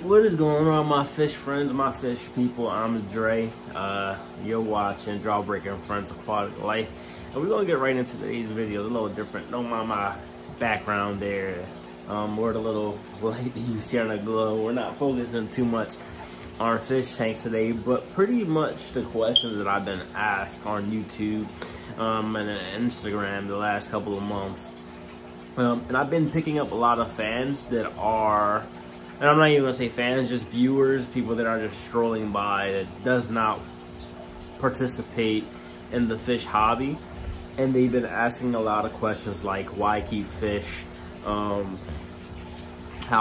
What is going on, my fish friends, my fish people? I'm Dre. You're watching Jawbreaker and Friends Aquatic Life. And we're going to get right into today's video. It's a little different. Don't mind my background there. We're a little light to use here on the glow. We're not focusing too much on fish tanks today, but pretty much the questions that I've been asked on YouTube and Instagram the last couple of months. And I've been picking up a lot of fans that are, and I'm not even gonna say fans, just viewers, people that are just strolling by that does not participate in the fish hobby. And they've been asking a lot of questions like, why keep fish? How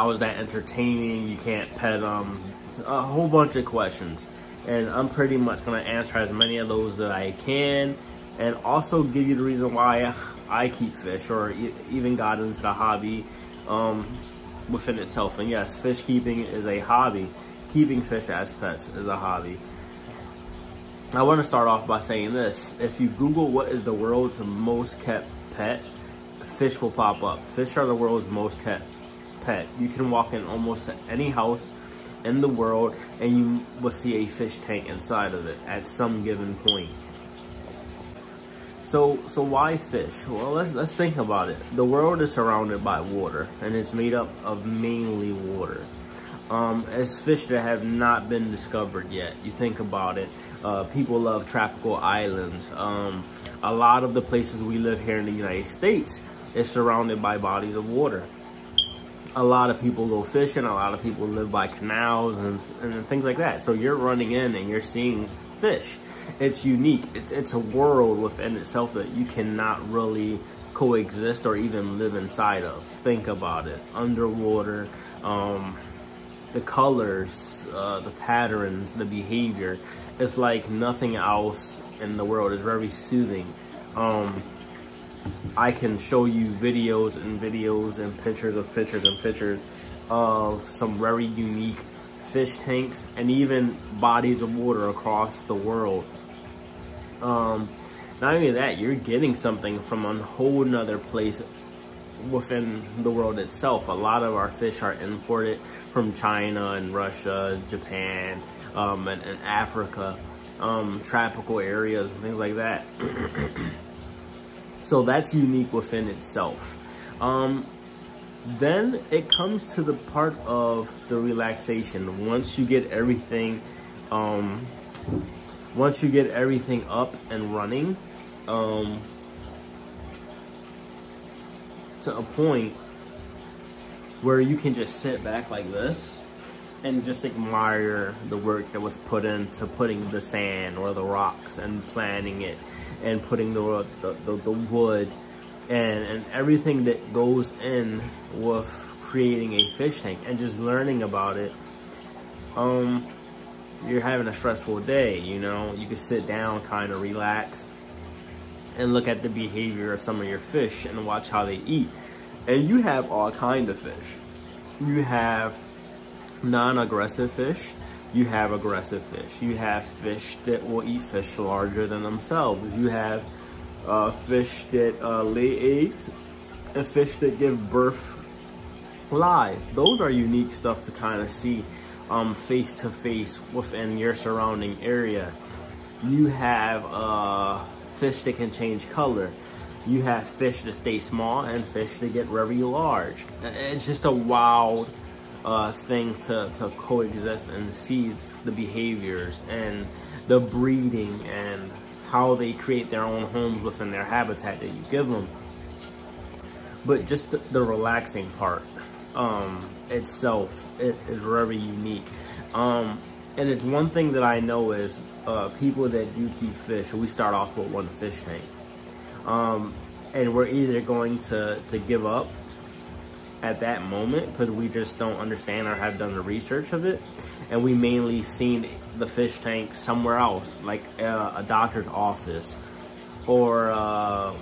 is that entertaining? You can't pet them. A whole bunch of questions. And I'm pretty much gonna answer as many of those that I can, and also give you the reason why I keep fish, or even got into the hobby within itself. And yes, fish keeping is a hobby. Keeping fish as pets is a hobby. I want to start off by saying this. If you Google what is the world's most kept pet, fish will pop up. Fish are the world's most kept pet. You can walk in almost any house in the world and you will see a fish tank inside of it at some given point. So why fish? Well, let's think about it. The world is surrounded by water, and it's made up of mainly water. As fish that have not been discovered yet. You think about it. People love tropical islands. A lot of the places we live here in the United States is surrounded by bodies of water. A lot of people go fishing. A lot of people live by canals and things like that. So you're running in and you're seeing fish. It's unique. It's a world within itself that you cannot really coexist or even live inside of. Think about it. Underwater, the colors, the patterns, the behavior. It's like nothing else in the world. It's very soothing. I can show you videos and videos and pictures of pictures and pictures of some very unique fish tanks and even bodies of water across the world. Not only that, you're getting something from a whole nother place within the world itself. A lot of our fish are imported from China and Russia, Japan, and Africa, tropical areas and things like that. So that's unique within itself. Then it comes to the part of the relaxation. Once you get everything, up and running, to a point where you can just sit back like this and just admire the work that was put into putting the sand or the rocks and planting it and putting the wood and everything that goes in with creating a fish tank, and just learning about it. You're having a stressful day, you know, you can sit down, kind of relax and look at the behavior of some of your fish and watch how they eat. And you have all kinds of fish. You have non-aggressive fish, you have aggressive fish, you have fish that will eat fish larger than themselves, you have fish that lay eggs, and fish that give birth live. Those are unique stuff to kind of see face to face within your surrounding area. You have fish that can change color. You have fish that stay small and fish that get very large. It's just a wild thing to coexist and see the behaviors and the breeding and how they create their own homes within their habitat that you give them. But just the relaxing part itself, it is very unique. And it's one thing that I know is people that do keep fish, we start off with one fish tank. And we're either going to give up at that moment because we just don't understand or have done the research of it, and we mainly seen the fish tank somewhere else, like a doctor's office or a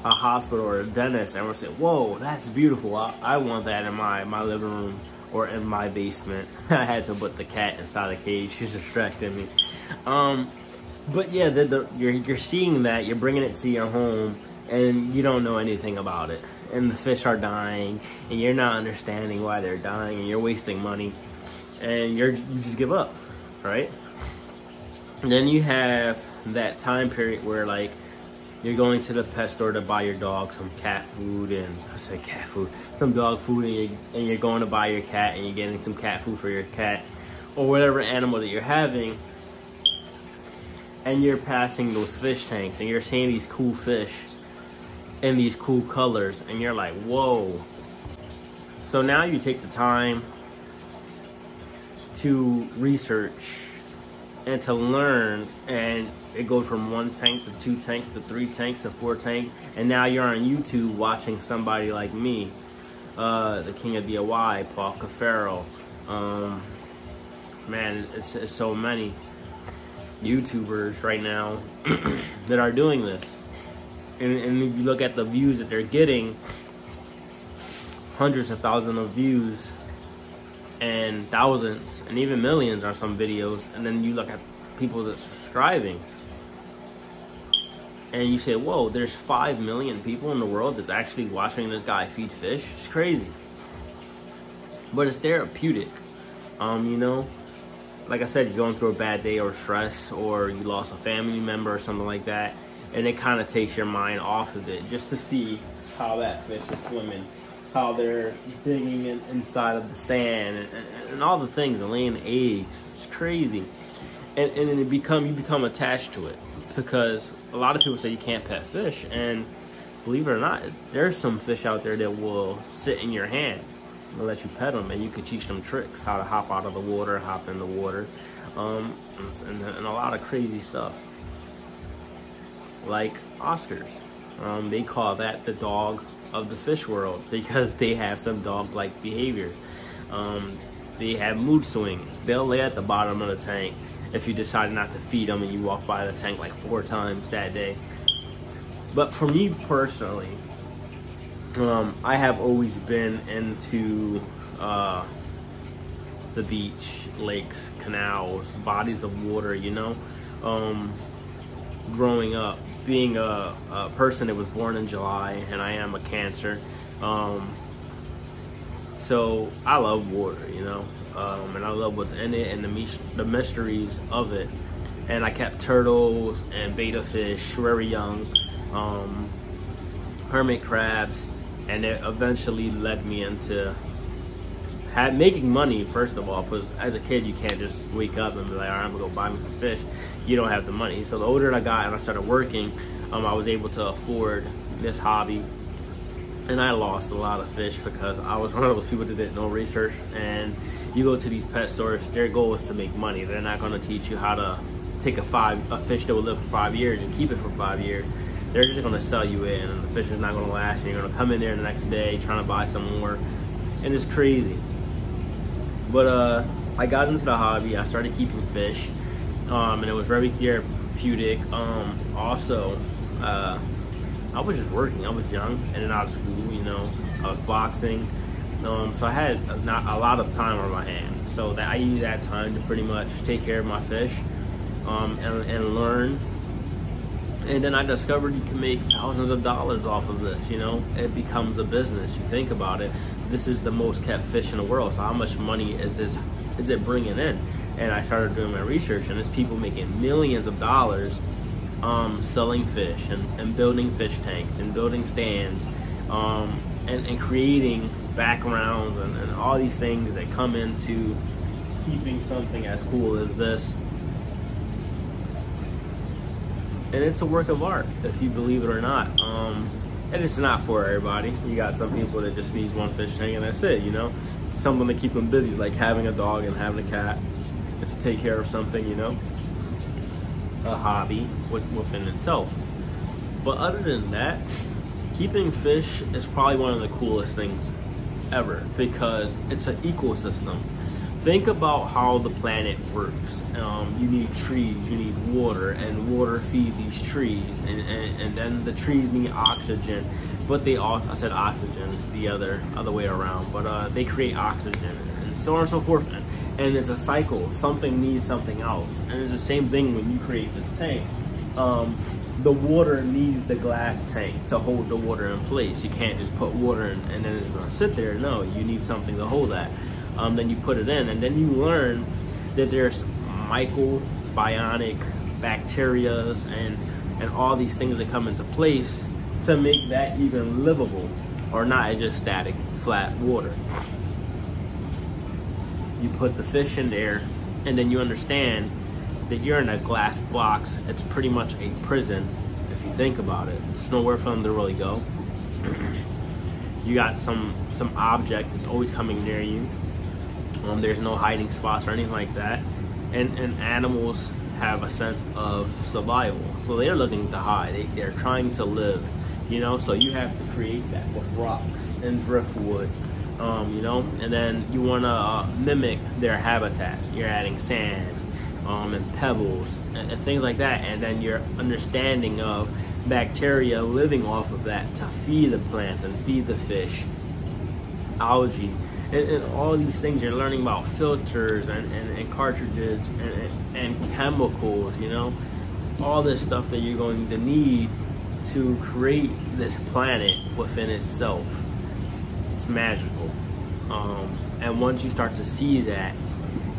hospital or a dentist, and we're saying, whoa, that's beautiful, I want that in my living room or in my basement. I had to put the cat inside a cage, she's distracting me. But yeah, you're seeing that, you're bringing it to your home, and you don't know anything about it. And the fish are dying, and you're not understanding why they're dying, and you're wasting money. and you just give up, right? And then you have that time period where like you're going to the pet store to buy your dog some cat food, and I said cat food, some dog food, and you're going to buy your cat, and you're getting some cat food for your cat or whatever animal that you're having, and you're passing those fish tanks and you're seeing these cool fish in these cool colors, and you're like, whoa. So now you take the time to research and to learn, and it goes from 1 tank to 2 tanks to 3 tanks to 4 tanks, and now you're on YouTube watching somebody like me, the king of DIY, Paul Cafaro. Man, it's so many YouTubers right now that are doing this, and if you look at the views that they're getting, hundreds of thousands of views and thousands and even millions on some videos, and then you look at people that's subscribing and you say, whoa, there's 5 million people in the world that's actually watching this guy feed fish. It's crazy, but it's therapeutic. You know, like I said, you're going through a bad day or stress, or you lost a family member or something like that, and it kind of takes your mind off of it just to see how that fish is swimming, how they're digging inside of the sand, and all the things, and laying eggs. It's crazy. And you become attached to it, because a lot of people say you can't pet fish, and believe it or not, there's some fish out there that will sit in your hand and let you pet them, and you can teach them tricks, how to hop out of the water, hop in the water, and a lot of crazy stuff. Like Oscars, they call that the dog of the fish world, because they have some dog-like behavior. They have mood swings. They'll lay at the bottom of the tank if you decide not to feed them and you walk by the tank like 4 times that day. But for me personally, I have always been into the beach, lakes, canals, bodies of water, you know. Growing up, being a person that was born in July, and I am a Cancer, so I love water, you know, and I love what's in it and the mysteries of it. And I kept turtles and betta fish very young, hermit crabs, and it eventually led me into making money, first of all, because as a kid you can't just wake up and be like, all right, I'm gonna go buy me some fish. You don't have the money. So the older I got and I started working, I was able to afford this hobby, and I lost a lot of fish because I was one of those people that didn't know research. And you go to these pet stores, their goal is to make money. They're not going to teach you how to take a fish that will live for 5 years and keep it for 5 years. They're just going to sell you it, and the fish is not going to last, and you're going to come in there the next day trying to buy some more, and it's crazy. But I got into the hobby. I started keeping fish, and it was very therapeutic. Also, I was just working. I was young, in and out of school, you know. I was boxing, so I had not a lot of time on my hands. So that I used that time to pretty much take care of my fish, and learn. And then I discovered you can make thousands of dollars off of this, you know. It becomes a business. You think about it. This is the most kept fish in the world. So how much money is it bringing in? And I started doing my research, and there's people making millions of dollars selling fish and building fish tanks and building stands, and creating backgrounds and all these things that come into keeping something as cool as this. And it's a work of art, if you believe it or not. And it's not for everybody. You got some people that just needs one fish tank and that's it, you know. Something to keep them busy, like having a dog and having a cat. It's to take care of something, you know. A hobby within itself. But other than that, keeping fish is probably one of the coolest things ever, because it's an ecosystem. Think about how the planet works. You need trees, you need water, and water feeds these trees, and then the trees need oxygen. But they all, I said oxygen, it's the other way around, but they create oxygen, and so on and so forth. And it's a cycle. Something needs something else. And it's the same thing when you create this tank. The water needs the glass tank to hold the water in place. You can't just put water in and then it's gonna sit there. No, you need something to hold that. then you put it in, and then you learn that there's microbionic bacterias and all these things that come into place to make that even livable, or not as just static, flat water. You put the fish in there, and then you understand that you're in a glass box. It's pretty much a prison if you think about it. There's nowhere for them to really go. You got some object that's always coming near you. There's no hiding spots or anything like that. And animals have a sense of survival, so they're looking to hide. They're trying to live, you know. So you have to create that with rocks and driftwood, you know. And then you want to mimic their habitat. You're adding sand and pebbles and things like that, and then your understanding of bacteria living off of that to feed the plants and feed the fish, algae, and all these things. You're learning about filters and cartridges and chemicals, you know, all this stuff that you're going to need to create this planet within itself. It's magical. And once you start to see that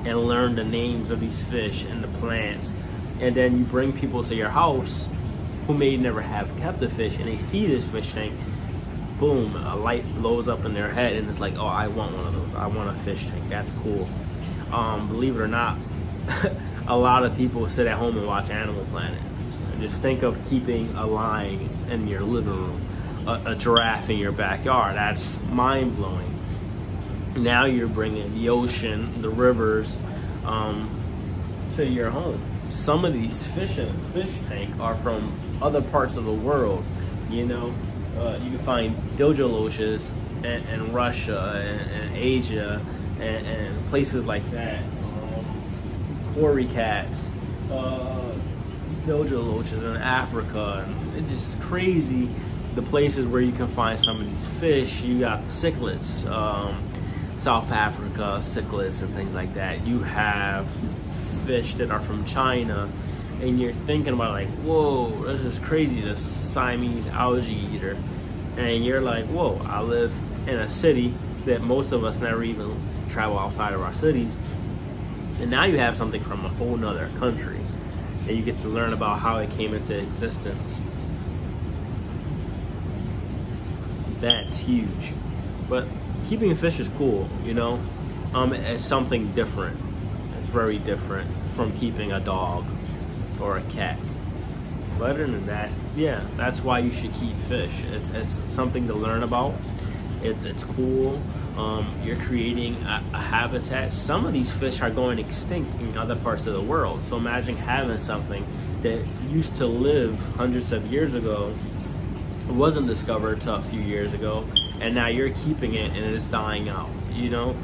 and learn the names of these fish and the plants, and then you bring people to your house who may never have kept a fish, and they see this fish tank, boom, a light blows up in their head, and it's like, oh, I want one of those. I want a fish tank. That's cool. Believe it or not, a lot of people sit at home and watch Animal Planet. And just think of keeping a lion in your living room, a giraffe in your backyard. That's mind-blowing. Now you're bringing the ocean, the rivers, to your home. Some of these fish in this fish tank are from other parts of the world, you know. You can find dilgaloches in Russia and Asia and places like that. Quarry cats, dilgaloches in Africa, and it's just crazy the places where you can find some of these fish. You got cichlids, South Africa, cichlids and things like that. You have fish that are from China, and you're thinking about like, whoa, this is crazy, the Siamese algae eater. And you're like, whoa, I live in a city that most of us never even travel outside of our cities. And now you have something from a whole nother country, and you get to learn about how it came into existence. That's huge. But keeping a fish is cool, you know. It's something different. It's very different from keeping a dog or a cat. But other than that, yeah, that's why you should keep fish. It's something to learn about. It's cool. You're creating a habitat. Some of these fish are going extinct in other parts of the world. So imagine having something that used to live hundreds of years ago, it wasn't discovered till a few years ago, and now you're keeping it and it's dying out, you know.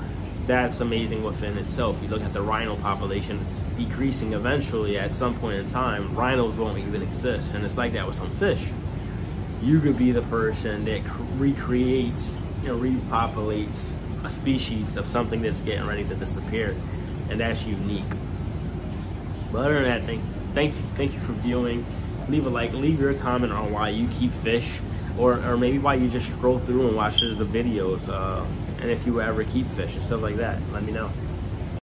That's amazing within itself. You look at the rhino population, it's decreasing eventually. At some point in time, rhinos won't even exist, and it's like that with some fish. You could be the person that recreates, you know, repopulates a species of something that's getting ready to disappear, and that's unique. But other than that, thank you for viewing. Leave a like, leave your comment on why you keep fish, or maybe why you just scroll through and watch the videos, and if you ever keep fish and stuff like that, let me know.